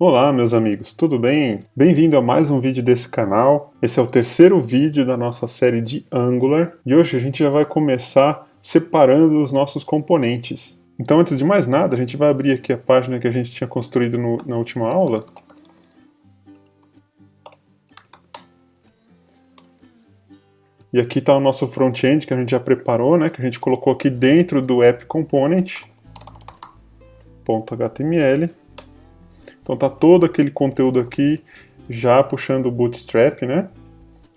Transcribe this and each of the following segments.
Olá, meus amigos, tudo bem? Bem-vindo a mais um vídeo desse canal. Esse é o terceiro vídeo da nossa série de Angular e hoje a gente já vai começar separando os nossos componentes. Então, antes de mais nada, a gente vai abrir aqui a página que a gente tinha construído na última aula. E aqui está o nosso front-end que a gente já preparou, né? Que a gente colocou aqui dentro do app component.html. Então tá todo aquele conteúdo aqui já puxando o Bootstrap, né?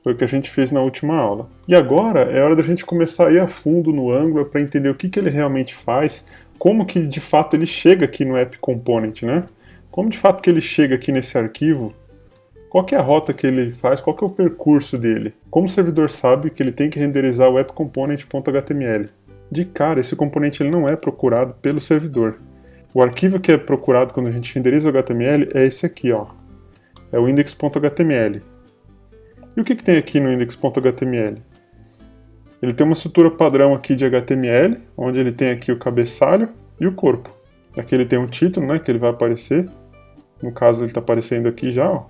Foi o que a gente fez na última aula. E agora é hora da gente começar a ir a fundo no Angular para entender o que ele realmente faz, como que de fato ele chega aqui no app component, né? Como de fato que ele chega aqui nesse arquivo. Qual que é a rota que ele faz, qual que é o percurso dele? Como o servidor sabe que ele tem que renderizar o appComponent.html? De cara, esse componente ele não é procurado pelo servidor. O arquivo que é procurado quando a gente renderiza o HTML é esse aqui, ó. É o index.html. E o que tem aqui no index.html? Ele tem uma estrutura padrão aqui de HTML, onde ele tem aqui o cabeçalho e o corpo. Aqui ele tem um título, né, que ele vai aparecer. No caso ele está aparecendo aqui já, ó.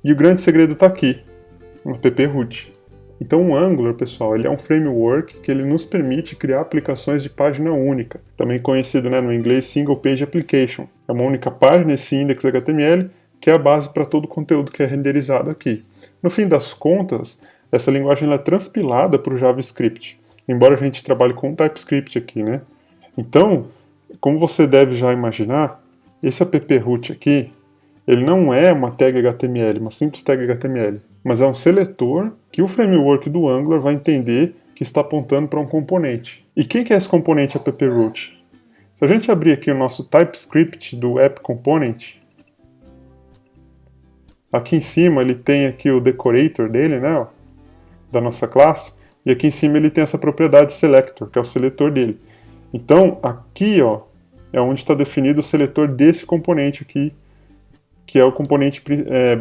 E o grande segredo está aqui, no app root. Então o Angular, pessoal, ele é um framework que ele nos permite criar aplicações de página única, também conhecido, né, no inglês Single Page Application. É uma única página, esse index.html, que é a base para todo o conteúdo que é renderizado aqui. No fim das contas, essa linguagem ela é transpilada para o JavaScript, embora a gente trabalhe com TypeScript aqui, né? Então, como você deve já imaginar, esse app root aqui, ele não é uma tag HTML, uma simples tag HTML, mas é um seletor que o framework do Angular vai entender que está apontando para um componente. E quem que é esse componente app root? Se a gente abrir aqui o nosso TypeScript do app component, aqui em cima ele tem aqui o decorator dele, né, ó, da nossa classe, e aqui em cima ele tem essa propriedade selector, que é o seletor dele. Então aqui, ó, é onde está definido o seletor desse componente aqui, que é o componente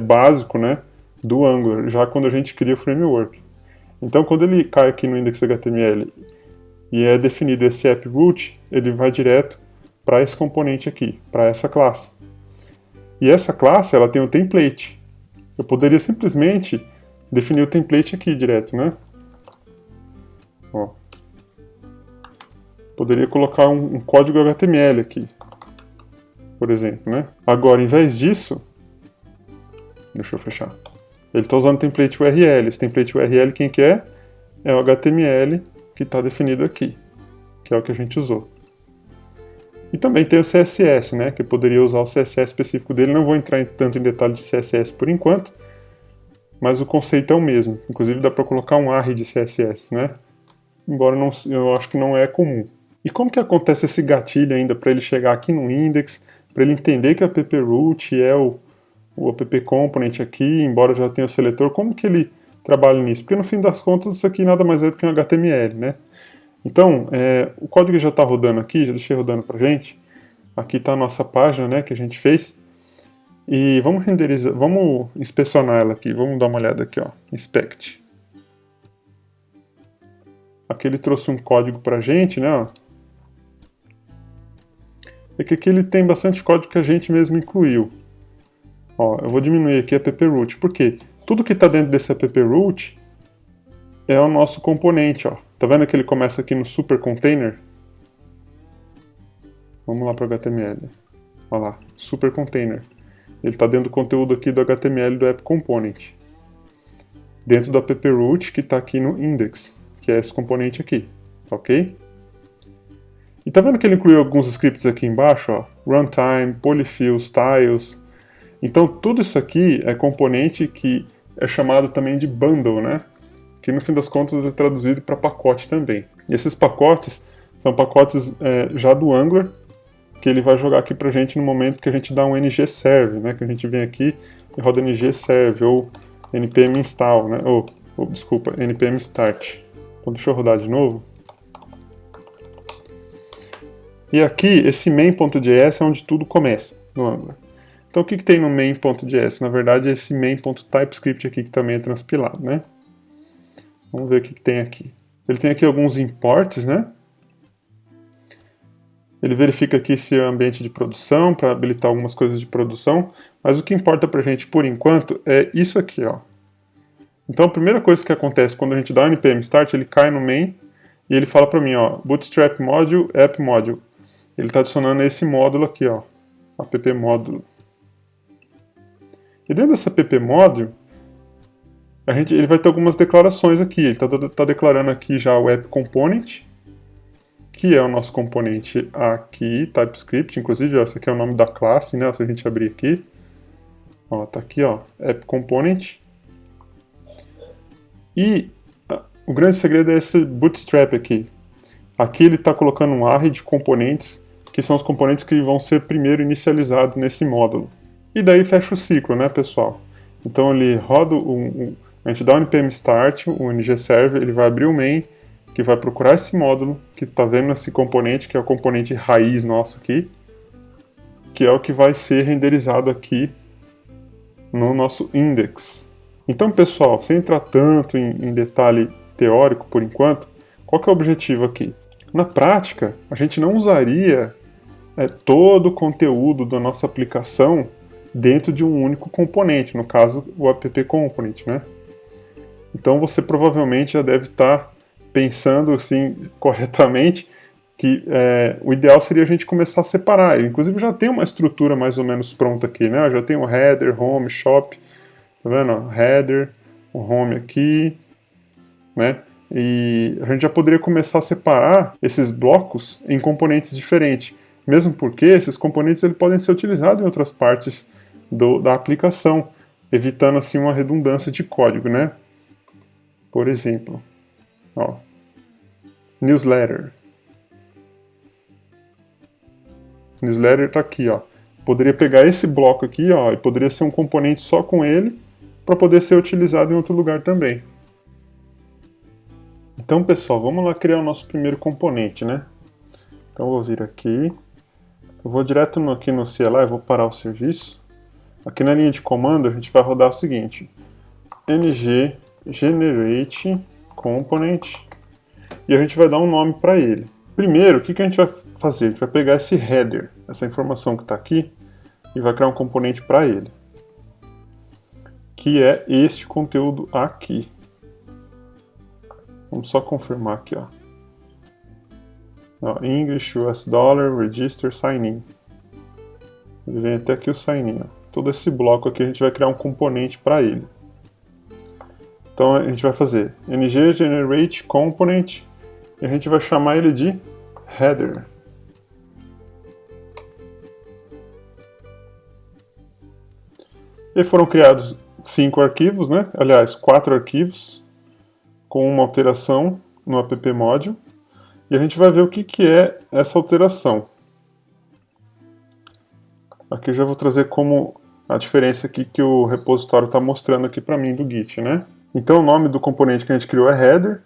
básico, né, do Angular, já quando a gente cria o framework. Então, quando ele cai aqui no index.html e é definido esse app root, ele vai direto para esse componente aqui, para essa classe. E essa classe, ela tem um template. Eu poderia simplesmente definir o template aqui direto, né? Ó. Poderia colocar um código HTML aqui, por exemplo, né? Agora, em vez disso, deixa eu fechar. Ele está usando o template URL. Esse template URL quem que é? É o HTML que está definido aqui, que é o que a gente usou. E também tem o CSS, né? Que eu poderia usar o CSS específico dele. Não vou entrar tanto em detalhe de CSS por enquanto, mas o conceito é o mesmo. Inclusive dá para colocar um array de CSS, né? Embora eu acho que não é comum. E como que acontece esse gatilho ainda para ele chegar aqui no index, para ele entender que o app root é o app component aqui, embora já tenha o seletor, como que ele trabalha nisso? Porque no fim das contas isso aqui nada mais é do que um HTML, né? Então, o código já está rodando aqui, já deixei rodando pra gente. Aqui está a nossa página, né, que a gente fez. E vamos renderizar, vamos inspecionar ela aqui, vamos dar uma olhada aqui, ó, inspect. Aqui ele trouxe um código pra gente, né, ó. É que aqui ele tem bastante código que a gente mesmo incluiu. Ó, eu vou diminuir aqui app root, porque tudo que está dentro desse app root é o nosso componente, ó. Tá vendo que ele começa aqui no super container? Vamos lá para o HTML. Olha lá, super container. Ele está dentro do conteúdo aqui do HTML do app component. Dentro do app root que está aqui no index, que é esse componente aqui, tá ok? E tá vendo que ele incluiu alguns scripts aqui embaixo, ó? Runtime, polyfill, styles. Então tudo isso aqui é componente que é chamado também de bundle, né? Que no fim das contas é traduzido para pacote também. E esses pacotes são pacotes já do Angular, que ele vai jogar aqui pra gente no momento que a gente dá um ng-serve, né? Que a gente vem aqui e roda ng-serve ou npm install, né? Desculpa, npm start. Então deixa eu rodar de novo. E aqui, esse main.js é onde tudo começa no Angular. Então o que tem no main.js? Na verdade é esse main.typescript aqui que também é transpilado, né? Vamos ver o que tem aqui. Ele tem aqui alguns imports, né? Ele verifica aqui se é ambiente de produção, para habilitar algumas coisas de produção, mas o que importa para a gente por enquanto é isso aqui, ó. Então a primeira coisa que acontece quando a gente dá o npm start, ele cai no main e ele fala para mim, ó, bootstrap module, app module. Ele está adicionando esse módulo aqui, ó, app módulo. E dentro dessa app module, ele vai ter algumas declarações aqui. Ele está declarando aqui já o app component, que é o nosso componente aqui, TypeScript, inclusive, ó, esse aqui é o nome da classe, né, se a gente abrir aqui. Ó, tá aqui, ó, app component. E o grande segredo é esse bootstrap aqui. Aqui ele está colocando um array de componentes, que são os componentes que vão ser primeiro inicializados nesse módulo. E daí fecha o ciclo, né, pessoal? Então ele roda a gente dá o npm start, o ngserver, ele vai abrir o main, que vai procurar esse módulo, que está vendo esse componente, que é o componente raiz nosso aqui, que é o que vai ser renderizado aqui no nosso index. Então, pessoal, sem entrar tanto em detalhe teórico por enquanto, qual que é o objetivo aqui? Na prática, a gente não usaria todo o conteúdo da nossa aplicação dentro de um único componente, no caso o app component, né? Então você provavelmente já deve estar pensando assim corretamente que o ideal seria a gente começar a separar. Eu, inclusive já tem uma estrutura mais ou menos pronta aqui, né? Eu já tenho o header, home, shop, tá vendo? Header, o home aqui, né? E a gente já poderia começar a separar esses blocos em componentes diferentes, mesmo porque esses componentes eles podem ser utilizados em outras partes da aplicação, evitando assim uma redundância de código, né? Por exemplo, ó, newsletter. Newsletter está aqui, ó. Poderia pegar esse bloco aqui, ó, e poderia ser um componente só com ele, para poder ser utilizado em outro lugar também. Então, pessoal, vamos lá criar o nosso primeiro componente, né? Então, eu vou vir aqui, eu vou direto aqui no CLI, vou parar o serviço. Aqui na linha de comando, a gente vai rodar o seguinte: ng generate component, e a gente vai dar um nome para ele. Primeiro, o que a gente vai fazer? A gente vai pegar esse header, essa informação que está aqui, e vai criar um componente para ele, que é este conteúdo aqui. Vamos só confirmar aqui, ó. English, US Dollar, Register, Sign In. Ele vem até aqui o Sign In. Ó. Todo esse bloco aqui a gente vai criar um componente para ele. Então a gente vai fazer ng generate component e a gente vai chamar ele de header. E foram criados 5 arquivos, né? Aliás, 4 arquivos com uma alteração no app module. E a gente vai ver o que é essa alteração. Aqui eu já vou trazer como a diferença aqui que o repositório está mostrando aqui para mim do Git, né? Então o nome do componente que a gente criou é header.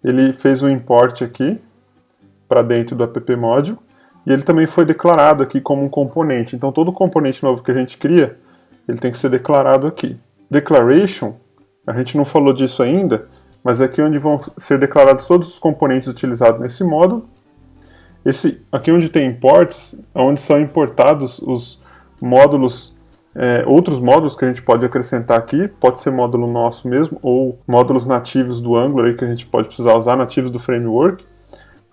Ele fez um import aqui para dentro do app module. E ele também foi declarado aqui como um componente. Então todo componente novo que a gente cria, ele tem que ser declarado aqui. Declaration, a gente não falou disso ainda, mas é aqui onde vão ser declarados todos os componentes utilizados nesse módulo. Aqui onde tem imports, onde são importados os módulos, outros módulos que a gente pode acrescentar aqui, pode ser módulo nosso mesmo, ou módulos nativos do Angular aí que a gente pode precisar usar, nativos do framework.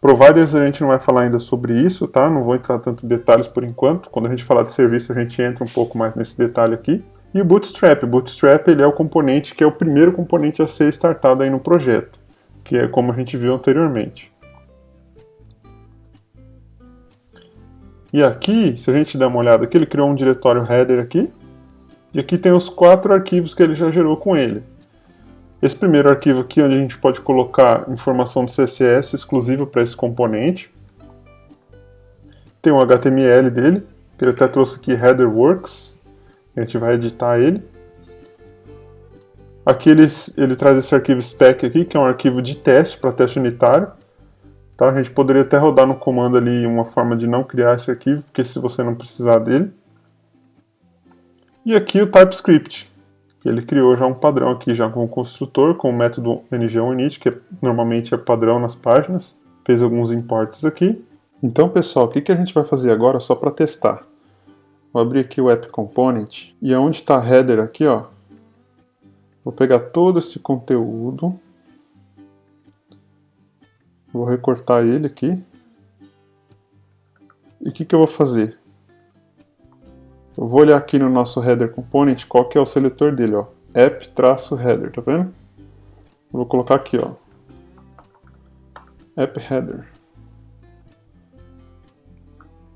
Providers a gente não vai falar ainda sobre isso, tá? Não vou entrar tanto em detalhes por enquanto. Quando a gente falar de serviço a gente entra um pouco mais nesse detalhe aqui. E o Bootstrap. O Bootstrap ele é o componente que é o primeiro componente a ser startado aí no projeto, que é como a gente viu anteriormente. E aqui, se a gente der uma olhada aqui, ele criou um diretório header aqui, e aqui tem os 4 arquivos que ele já gerou com ele. Esse primeiro arquivo aqui, onde a gente pode colocar informação do CSS exclusiva para esse componente. Tem o HTML dele, que ele até trouxe aqui headerworks. A gente vai editar ele. Aqui ele traz esse arquivo spec aqui, que é um arquivo de teste, para teste unitário. Tá? A gente poderia até rodar no comando ali uma forma de não criar esse arquivo, porque se você não precisar dele. E aqui o TypeScript. Ele criou já um padrão aqui, já com o construtor, com o método ng-unit, que normalmente é padrão nas páginas. Fez alguns imports aqui. Então, pessoal, o que a gente vai fazer agora só para testar? Vou abrir aqui o App Component e onde está header aqui, ó, vou pegar todo esse conteúdo, vou recortar ele aqui. E o que eu vou fazer? Eu vou olhar aqui no nosso header component qual que é o seletor dele, ó, app-header, tá vendo? Eu vou colocar aqui, ó, app header.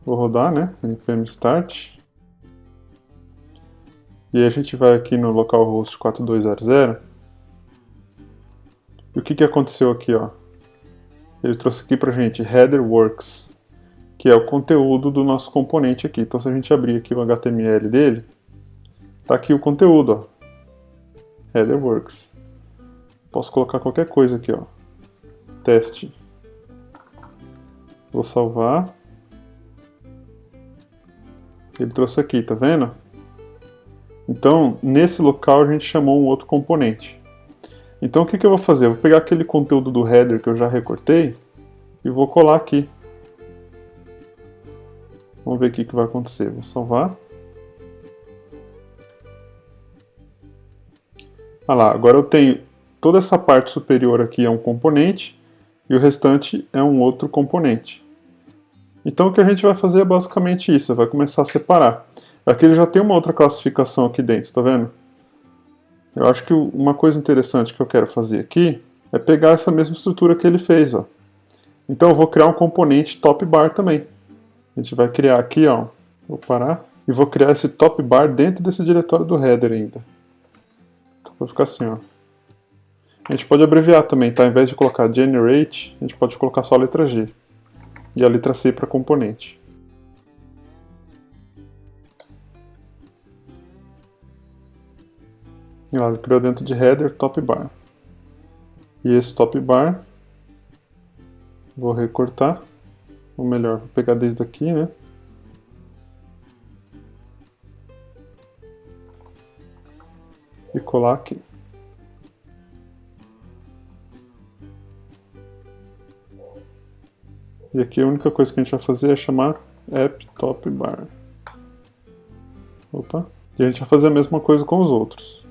Vou rodar, né, npm start. E aí a gente vai aqui no localhost 4200. E o que aconteceu aqui, ó? Ele trouxe aqui pra gente header works, que é o conteúdo do nosso componente aqui. Então se a gente abrir aqui o HTML dele, tá aqui o conteúdo, ó. Header works. Posso colocar qualquer coisa aqui, ó. Teste. Vou salvar. Ele trouxe aqui, tá vendo? Então, nesse local a gente chamou um outro componente. Então o que eu vou fazer? Eu vou pegar aquele conteúdo do header que eu já recortei e vou colar aqui. Vamos ver o que vai acontecer. Vou salvar. Olha lá, agora eu tenho toda essa parte superior aqui é um componente e o restante é um outro componente. Então o que a gente vai fazer é basicamente isso, vai começar a separar. Aqui ele já tem uma outra classificação aqui dentro, tá vendo? Eu acho que uma coisa interessante que eu quero fazer aqui é pegar essa mesma estrutura que ele fez, ó. Então eu vou criar um componente top bar também. A gente vai criar aqui, ó, vou parar, e vou criar esse top bar dentro desse diretório do header ainda. Então vai ficar assim, ó. A gente pode abreviar também, tá? Ao invés de colocar generate, a gente pode colocar só a letra G. E a letra C para componente. E lá, ele criou dentro de header top bar. E esse top bar, vou recortar. Ou melhor, vou pegar desde aqui, né? E colar aqui. E aqui a única coisa que a gente vai fazer é chamar app top bar. Opa. E a gente vai fazer a mesma coisa com os outros.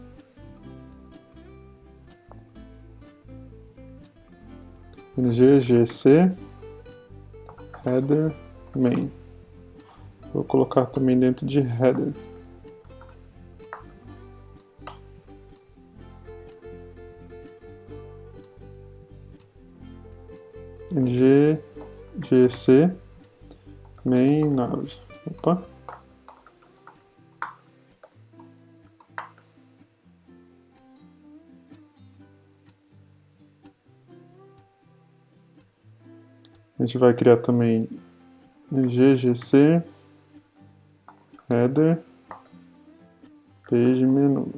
ngGC header main. Vou colocar também dentro de header. ngGC main nav. Opa. A gente vai criar também ngGC header page menu.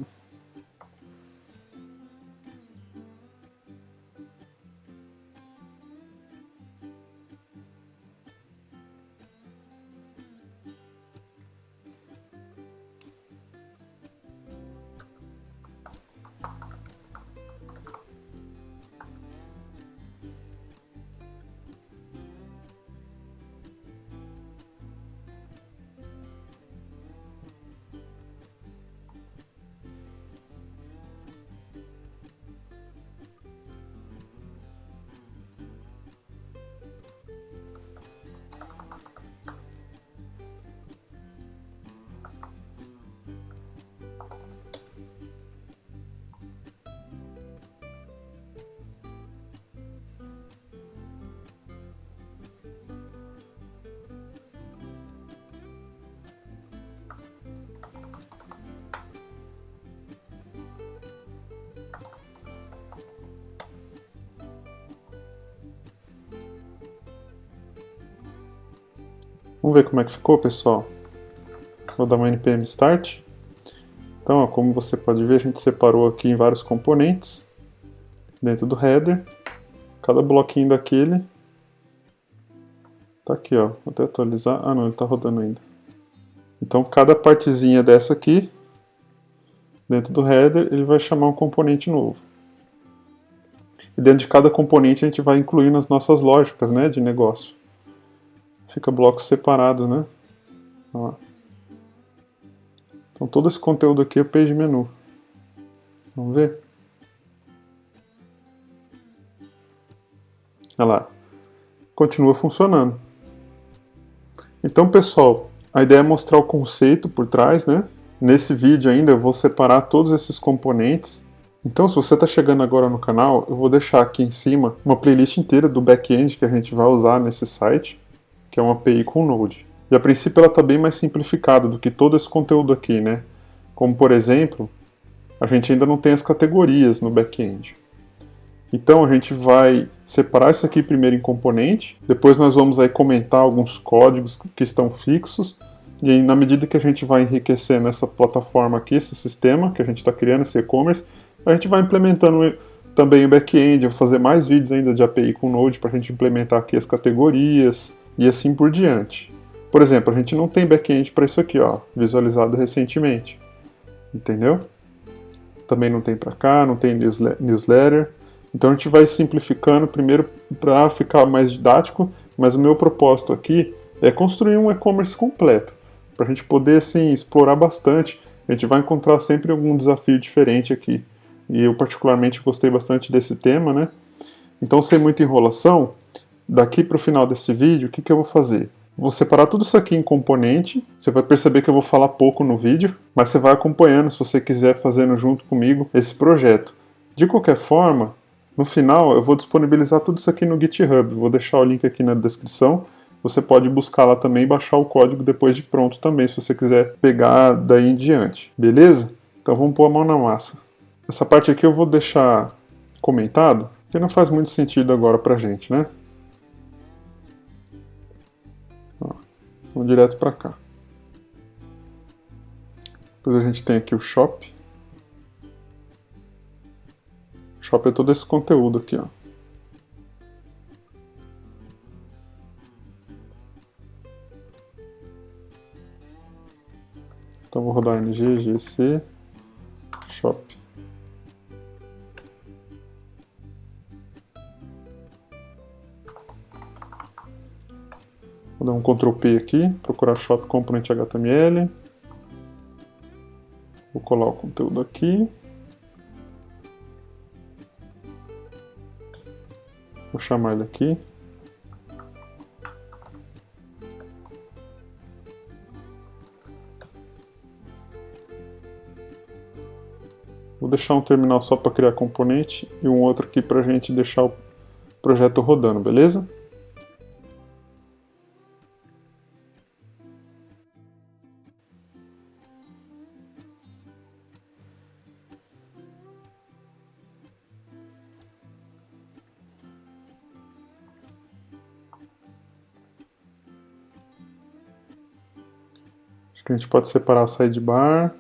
Vamos ver como é que ficou, pessoal. Vou dar uma npm start. Então, ó, como você pode ver, a gente separou aqui em vários componentes dentro do header. Cada bloquinho daquele tá aqui, ó. Vou até atualizar. Ah, não, ele tá rodando ainda. Então, cada partezinha dessa aqui, dentro do header, ele vai chamar um componente novo. E dentro de cada componente a gente vai incluindo as nossas lógicas, né, de negócio. fica blocos separados, né? Olha lá. Então todo esse conteúdo aqui é page menu. Vamos ver? Olha lá. Continua funcionando. Então, pessoal, a ideia é mostrar o conceito por trás, né? Nesse vídeo ainda eu vou separar todos esses componentes. Então, se você está chegando agora no canal, eu vou deixar aqui em cima uma playlist inteira do back-end que a gente vai usar nesse site, que é uma API com Node. E a princípio ela está bem mais simplificada do que todo esse conteúdo aqui, né? Como, por exemplo, a gente ainda não tem as categorias no back-end. Então a gente vai separar isso aqui primeiro em componente, depois nós vamos aí comentar alguns códigos que estão fixos, e aí, na medida que a gente vai enriquecendo essa plataforma aqui, esse sistema que a gente está criando, esse e-commerce, a gente vai implementando também o back-end, eu vou fazer mais vídeos ainda de API com Node para a gente implementar aqui as categorias e assim por diante. Por exemplo, a gente não tem back-end para isso aqui, ó, visualizado recentemente, entendeu? Também não tem para cá, não tem newsletter. Então a gente vai simplificando primeiro para ficar mais didático, mas o meu propósito aqui é construir um e-commerce completo, para a gente poder assim, explorar bastante. A gente vai encontrar sempre algum desafio diferente aqui. E eu particularmente gostei bastante desse tema, né? Então, sem muita enrolação, daqui para o final desse vídeo, o que eu vou fazer? Vou separar tudo isso aqui em componente. Você vai perceber que eu vou falar pouco no vídeo, mas você vai acompanhando se você quiser fazendo junto comigo esse projeto. De qualquer forma, no final eu vou disponibilizar tudo isso aqui no GitHub. Vou deixar o link aqui na descrição. Você pode buscar lá também e baixar o código depois de pronto também, se você quiser pegar daí em diante. Beleza? Então vamos pôr a mão na massa. Essa parte aqui eu vou deixar comentado, porque não faz muito sentido agora pra gente, né? Vamos direto para cá. Depois a gente tem aqui o shop. Shop é todo esse conteúdo aqui, ó. Então vou rodar ng, gc, shop. Vou dar um Ctrl P aqui, procurar Shop Component HTML. Vou colar o conteúdo aqui. Vou chamar ele aqui. Vou deixar um terminal só para criar componente e um outro aqui para a gente deixar o projeto rodando, beleza? Acho que a gente pode separar a sidebar,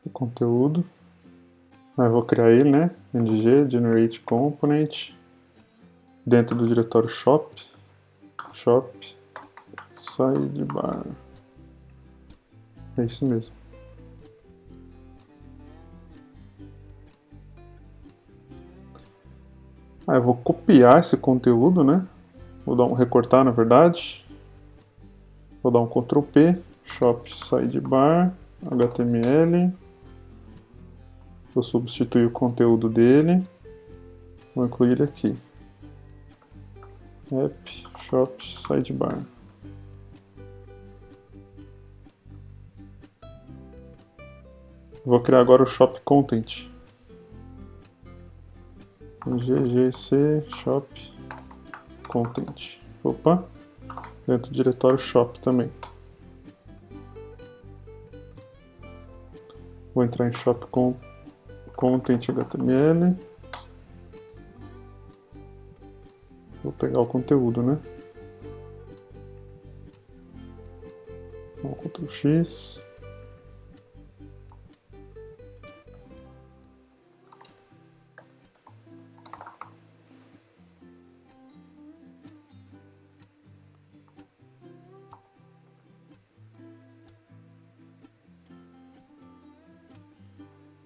o conteúdo. Eu vou criar ele, né? ng generate component dentro do diretório shop sidebar. É isso mesmo. Eu vou copiar esse conteúdo, né? Vou dar um recortar, na verdade. Vou dar um Ctrl P, shop sidebar, HTML. Vou substituir o conteúdo dele. Vou incluir ele aqui. App, shop, sidebar. Vou criar agora o shop content. ggc shop content. Opa! Dentro do diretório shop também. Vou entrar em shop content HTML. Vou pegar o conteúdo, né? Ctrl X.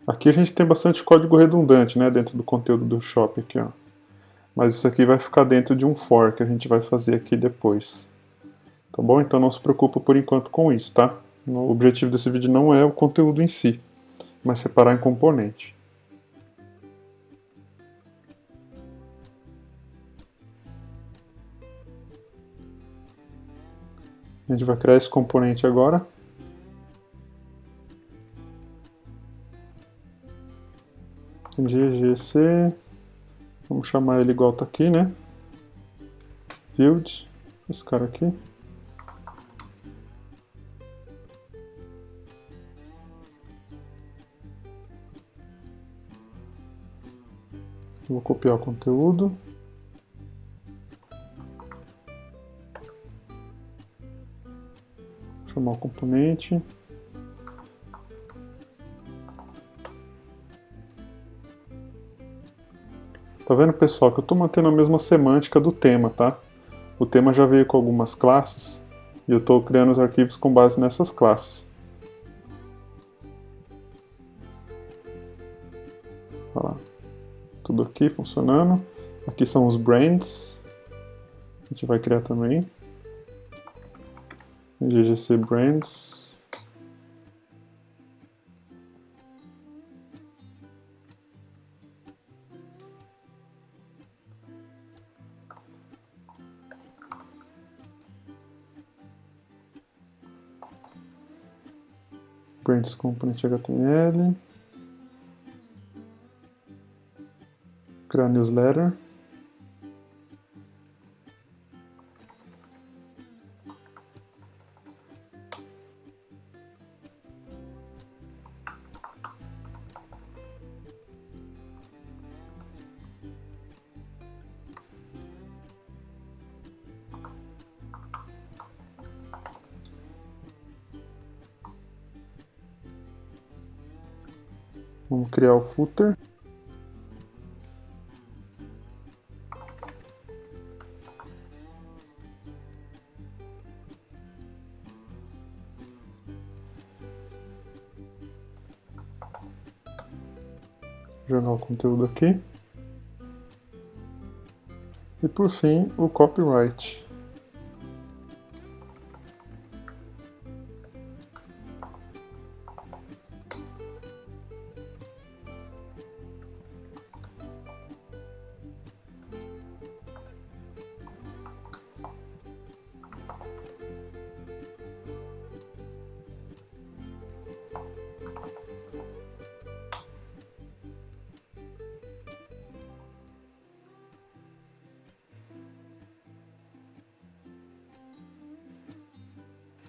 Aqui a gente tem bastante código redundante, né, dentro do conteúdo do shop aqui, ó. mas isso aqui vai ficar dentro de um for que a gente vai fazer aqui depois. Tá bom? Então não se preocupa por enquanto com isso, tá? O objetivo desse vídeo não é o conteúdo em si, mas separar em componente. A gente vai criar esse componente agora. GGC, vamos chamar ele igual tá aqui, né? Build, esse cara aqui. Vou copiar o conteúdo. Chamar o componente. Tá vendo, pessoal, que eu estou mantendo a mesma semântica do tema, tá? O tema já veio com algumas classes e eu estou criando os arquivos com base nessas classes. Olha lá. Tudo aqui funcionando. Aqui são os brands. A gente vai criar também. GGC brands. Brands component HTML. Criar newsletter. Vamos criar o footer. Jogar o conteúdo aqui. E por fim, o copyright.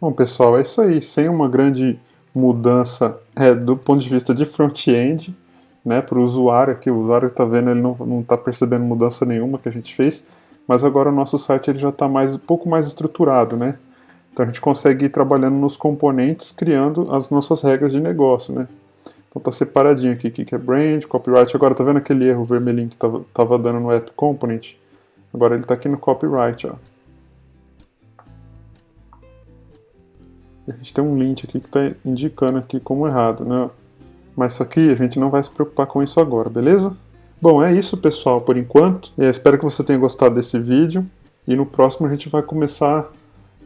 Bom, pessoal, é isso aí. Sem uma grande mudança do ponto de vista de front-end, né, para o usuário aqui. O usuário está vendo, ele não está percebendo mudança nenhuma que a gente fez, mas agora o nosso site ele já está um pouco mais estruturado, né? Então a gente consegue ir trabalhando nos componentes, criando as nossas regras de negócio, né? Então tá separadinho aqui, o que é brand, copyright. Agora tá vendo aquele erro vermelhinho que tava dando no app component? Agora ele está aqui no copyright, ó. A gente tem um link aqui que está indicando aqui como errado, né? Mas isso aqui a gente não vai se preocupar com isso agora, beleza? Bom, é isso, pessoal, por enquanto. Espero que você tenha gostado desse vídeo. E no próximo a gente vai começar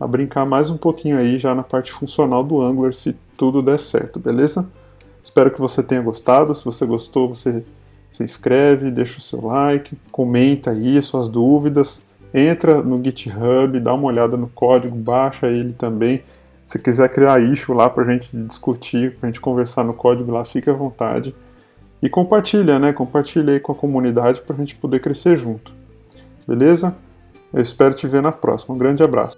a brincar mais um pouquinho aí já na parte funcional do Angular, se tudo der certo, beleza? Espero que você tenha gostado. Se você gostou, você se inscreve, deixa o seu like, comenta aí suas dúvidas, entra no GitHub, dá uma olhada no código, baixa ele também. Se quiser criar issue lá pra gente discutir, pra gente conversar no código lá, fique à vontade. E compartilha, né? Compartilha aí com a comunidade pra gente poder crescer junto. Beleza? Eu espero te ver na próxima. Um grande abraço.